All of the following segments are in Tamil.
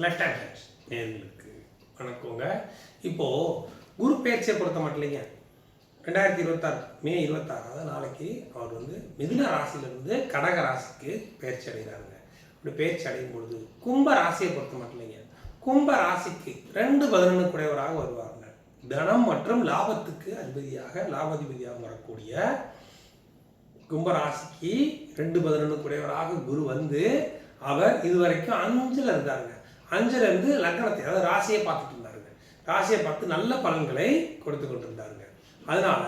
லெஃப்ட் ஹேண்ட் சைட் நேர்களுக்கு வணக்கங்க. இப்போது குரு பெயர்ச்சியை பொறுத்த மட்டும் இல்லைங்க, 2026 மே 26 நாளைக்கு அவர் மிதுன ராசியிலிருந்து கடக ராசிக்கு பயிற்சி அடைகிறாருங்க. இப்படி பயிற்சி அடையும் பொழுது கும்ப ராசியை பொறுத்த மட்டும் இல்லைங்க, கும்ப ராசிக்கு 2-11 குடையவராக வருவாங்க. தனம் மற்றும் லாபத்துக்கு லாபாதிபதியாக வரக்கூடிய கும்பராசிக்கு 2-11 குடையவராக குரு அவர் இதுவரைக்கும் 5ல் இருந்தாருங்க. 5ல் இருந்து லக்னத்தை, அதாவது ராசியை பார்த்துட்டு இருந்தாருங்க. ராசியை பார்த்து நல்ல பலன்களை கொடுத்து கொண்டிருந்தாருங்க. அதனால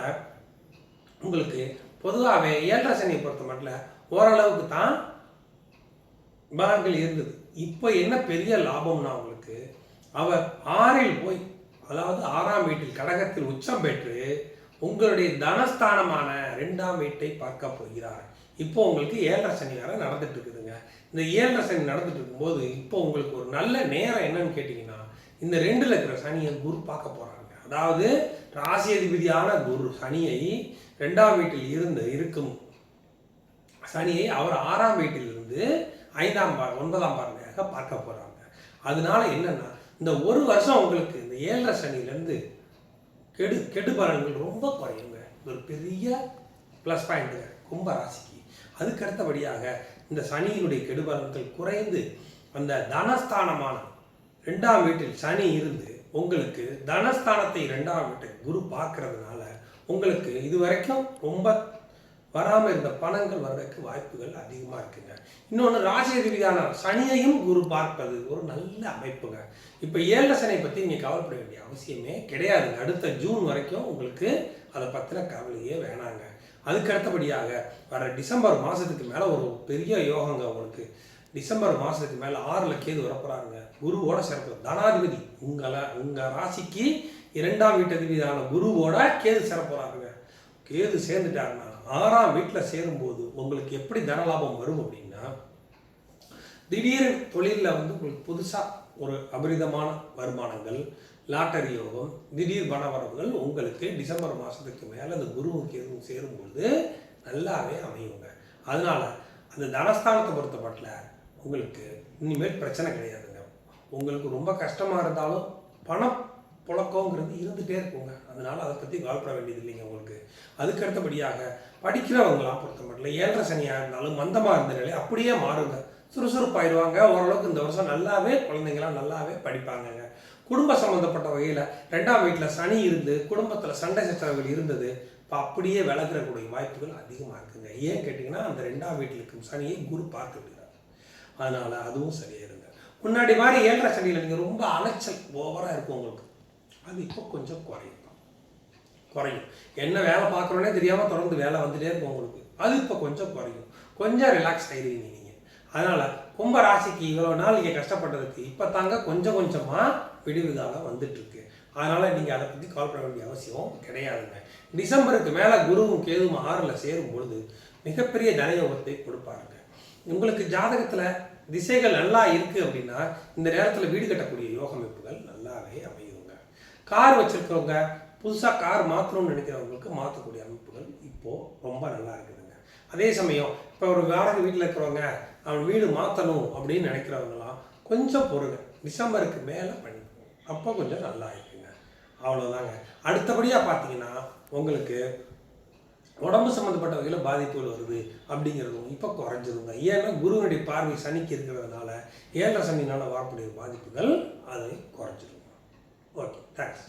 உங்களுக்கு பொதுவாகவே 7.5 சனியை பொறுத்த மட்டும் ஓரளவுக்கு தான் பலன்கள் இருந்தது. இப்போ என்ன பெரிய லாபம்னா உங்களுக்கு, அவர் 6ல் போய், அதாவது 6ஆம் வீட்டில் கடகத்தில் உச்சம் பெற்று உங்களுடைய தனஸ்தானமான 2ஆம் வீட்டை பார்க்க போகிறார். இப்போ உங்களுக்கு 7.5 சனி வேற நடந்துட்டு இருக்குதுங்க. இந்த 7.5 சனி நடந்துட்டு இருக்கும்போது இப்போ உங்களுக்கு ஒரு நல்ல நேரம் என்னன்னு கேட்டிங்கன்னா, இந்த 2ல் இருக்கிற சனியை குரு பார்க்க போகிறாங்க. அதாவது ராசி அதிபதியான குரு சனியை 2ஆம் வீட்டில் இருக்கும் சனியை அவர் 6ஆம் வீட்டிலிருந்து 9ஆம் பார்வையாக பார்க்க போகிறாங்க. அதனால என்னன்னா, இந்த ஒரு வருஷம் உங்களுக்கு இந்த 7.5 சனியிலேருந்து கெடு பலன்கள் ரொம்ப குறையுங்க. ஒரு பெரிய ப்ளஸ் பாயிண்ட்டுங்க கும்ப ராசிக்கு. அதுக்கு அடுத்தபடியாக இந்த சனியினுடைய கெடுபலன்கள் குறைந்து அந்த தனஸ்தானமான 2ஆம் வீட்டில் சனி இருந்து உங்களுக்கு தனஸ்தானத்தை 2ஆம் வீட்டை குரு பார்க்கறதுனால உங்களுக்கு இதுவரைக்கும் ரொம்ப வராமல் இருந்த பணங்கள் வர்றதுக்கு வாய்ப்புகள் அதிகமாக இருக்குங்க. இன்னொன்று, ராசி அதிபதியான சனியையும் குரு பார்ப்பது ஒரு நல்ல அமைப்புங்க. இப்போ 7.5 சனியை பற்றி நீங்கள் கவலைப்பட வேண்டிய அவசியமே கிடையாதுங்க. அடுத்த ஜூன் வரைக்கும் உங்களுக்கு அதை பற்றின கவலையே வேணாங்க. அதுக்கு அடுத்தபடியாக வர டிசம்பர் மாதத்துக்கு மேலே ஒரு பெரிய யோகங்க உங்களுக்கு. டிசம்பர் மாதத்துக்கு மேலே 6ல் கேது வரப்போறாருங்க. குருவோட சிறப்பு தனாதிபதி உங்கள் ராசிக்கு 2ஆம் வீட்டு அதிபதியான குருவோட கேது சேரப்போறாருங்க. கேது சேர்ந்துட்டாருன்னா 6ஆம் வீட்டில் சேரும்போது உங்களுக்கு எப்படி தனலாபம் வரும் அப்படின்னா, திடீர் தொழிலில் உங்களுக்கு புதுசாக ஒரு அபரிதமான வருமானங்கள், லாட்டரி யோகம், திடீர் பணவரவுகள் உங்களுக்கு டிசம்பர் மாதத்துக்கு மேலே அந்த குருவும் கேதுவும் சேரும்போது நல்லாவே அமையுங்க. அதனால் அந்த தனஸ்தானத்தை பொறுத்த மட்டும் உங்களுக்கு இனிமேல் பிரச்சனை கிடையாதுங்க. உங்களுக்கு ரொம்ப கஷ்டமாக இருந்தாலும் பணம் புழக்கங்கிறது இருந்துகிட்டே இருக்குங்க. அதனால் அதை பற்றி கவலைப்பட வேண்டியது இல்லைங்க உங்களுக்கு. அதுக்கு அடுத்தபடியாக படிக்கிறவங்களாம் பொறுத்த மட்டும் 7.5 சனியாக இருந்தாலும் மந்தமாக இருந்த நிலை அப்படியே மாறுங்க. சுறுசுறுப்பாயிடுவாங்க. ஓரளவுக்கு இந்த வருஷம் நல்லாவே குழந்தைங்களாம் நல்லாவே படிப்பாங்கங்க. குடும்ப சம்மந்தப்பட்ட வகையில் 2ஆம் வீட்டில் சனி இருந்து குடும்பத்தில் சண்டை சச்சரவுகள் இருந்தது இப்போ அப்படியே விலகிறக்கூடிய வாய்ப்புகள் அதிகமாக இருக்குங்க. ஏன் கேட்டிங்கன்னா, அந்த 2ஆம் வீட்டில் இருக்கும் சனியை குரு பார்த்து விடுறாரு. அதனால் அதுவும் சரியாயிருங்க. முன்னாடி மாதிரி 7.5 சனியில் நீங்கள் ரொம்ப அலைச்சல் ஓவராக இருக்கும் உங்களுக்கு. அது இப்போ கொஞ்சம் குறையும். என்ன வேலை பார்க்குறோன்னே தெரியாமல் தொடர்ந்து வேலை வந்துட்டே இருக்கும் உங்களுக்கு. அது இப்போ கொஞ்சம் குறையும். கொஞ்சம் ரிலாக்ஸ் ஆகிடுவீங்க நீங்கள். அதனால் கும்ப ராசிக்கு இவ்வளோ நாள் நீங்கள் கஷ்டப்பட்டதுக்கு இப்போ தாங்க கொஞ்சம் கொஞ்சமாக விடுவிதால வந்துட்டுருக்கு. அதனால் நீங்கள் அதை பற்றி கவலைப்பட வேண்டிய அவசியம் கிடையாதுங்க. டிசம்பருக்கு மேலே குருவும் கேதுவும் 6ல் சேரும் பொழுது மிகப்பெரிய தனயோகத்தை கொடுப்பாருங்க. உங்களுக்கு ஜாதகத்தில் திசைகள் நல்லா இருக்குது அப்படின்னா இந்த நேரத்தில் வீடு கட்டக்கூடிய யோக அமைப்புகள் நல்லாவே அமையுங்க. கார் வச்சுருக்கவங்க, புதுசாக கார் மாற்றணும்னு நினைக்கிறவங்களுக்கு மாற்றக்கூடிய அமைப்புகள் இப்போது ரொம்ப நல்லா இருக்குதுங்க. அதே சமயம் இப்போ ஒரு வாடகை வீட்டில் இருக்கிறவங்க அவன் வீடு மாற்றணும் அப்படின்னு நினைக்கிறவங்களாம் கொஞ்சம் பொறுங்க. டிசம்பருக்கு மேலே பண்ணிக்கோங்க. அப்போ கொஞ்சம் நல்லா இருக்குங்க. அவ்வளோதாங்க. அடுத்தபடியாக பார்த்தீங்கன்னா உங்களுக்கு உடம்பு சம்மந்தப்பட்ட வகையில் பாதிப்புகள் வருது அப்படிங்கிறதும் இப்போ குறைஞ்சிருங்க. ஏன்னா குருவனுடைய பார்வை சனிக்கு இருக்கிறதுனால 7.5 சனினால் வரக்கூடிய பாதிப்புகள் அதை குறைஞ்சிருங்க. Okay, thanks.